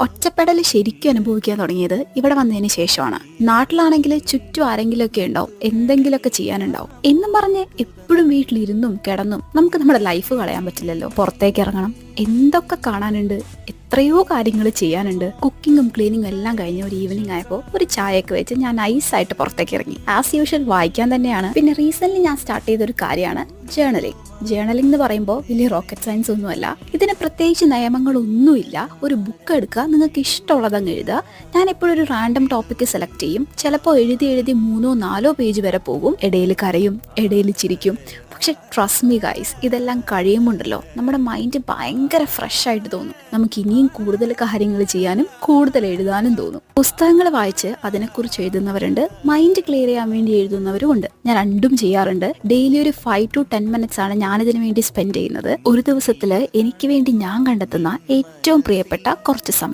ഒറ്റപ്പെടൽ ശരിക്കും അനുഭവിക്കാൻ തുടങ്ങിയത് ഇവിടെ വന്നതിന് ശേഷമാണ്. നാട്ടിലാണെങ്കിൽ ചുറ്റും ആരെങ്കിലും ഒക്കെ ഉണ്ടാവും, എന്തെങ്കിലുമൊക്കെ ചെയ്യാനുണ്ടാവും എന്നും പറഞ്ഞ് എപ്പോഴും വീട്ടിലിരുന്നും കിടന്നും നമുക്ക് നമ്മുടെ ലൈഫ് കളയാൻ പറ്റില്ലല്ലോ. പുറത്തേക്ക് ഇറങ്ങണം, എന്തൊക്കെ കാണാനുണ്ട്, എത്രയോ കാര്യങ്ങൾ ചെയ്യാനുണ്ട്. കുക്കിങ്ങും ക്ലീനിങ്ങും എല്ലാം കഴിഞ്ഞ ഒരു ഈവനിങ് ആയപ്പോൾ ഒരു ചായയൊക്കെ വെച്ച് ഞാൻ നൈസായിട്ട് പുറത്തേക്ക് ഇറങ്ങി. ആസ് യൂഷ്വൽ വായിക്കാൻ തന്നെയാണ്. പിന്നെ റീസെന്റ് ഞാൻ സ്റ്റാർട്ട് ചെയ്തൊരു കാര്യമാണ് ജേർണലിംഗ്. ജേർണലിംഗ് എന്ന് പറയുമ്പോൾ വലിയ റോക്കറ്റ് സയൻസ് ഒന്നുമല്ല. ഇതിന് പ്രത്യേകിച്ച് നിയമങ്ങളൊന്നുമില്ല. ഒരു ബുക്ക് എടുക്കുക, നിങ്ങൾക്ക് ഇഷ്ടമുള്ളതങ്ങ് എഴുതുക. ഞാൻ എപ്പോഴും ഒരു റാൻഡം ടോപ്പിക്ക് സെലക്ട് ചെയ്യും. ചിലപ്പോൾ എഴുതി 3-4 പേജ് വരെ പോകും. ഇടയിൽ കരയും, ഇടയിൽ ചിരിക്കും. പക്ഷെ ട്രസ്റ്റ് മീ ഗൈസ്, ഇതെല്ലാം കഴിയുമുണ്ടല്ലോ നമ്മുടെ മൈൻഡ് ഭയങ്കര ഫ്രഷ് ആയിട്ട് തോന്നും. നമുക്ക് ഇനിയും കൂടുതൽ കാര്യങ്ങൾ ചെയ്യാനും കൂടുതൽ എഴുതാനും തോന്നും. പുസ്തകങ്ങൾ വായിച്ച് അതിനെക്കുറിച്ച് എഴുതുന്നവരുണ്ട്, മൈൻഡ് ക്ലിയർ ചെയ്യാൻ വേണ്ടി എഴുതുന്നവരും ഉണ്ട്. ഞാൻ രണ്ടും ചെയ്യാറുണ്ട്. ഡെയിലി ഒരു 5 to 10 minutes ആണ് ഞാനിതിനു വേണ്ടി സ്പെൻഡ് ചെയ്യുന്നത്. ഒരു ദിവസത്തിൽ എനിക്ക് വേണ്ടി ഞാൻ കണ്ടെത്തുന്ന ഏറ്റവും പ്രിയപ്പെട്ട കുറച്ച് സമയം.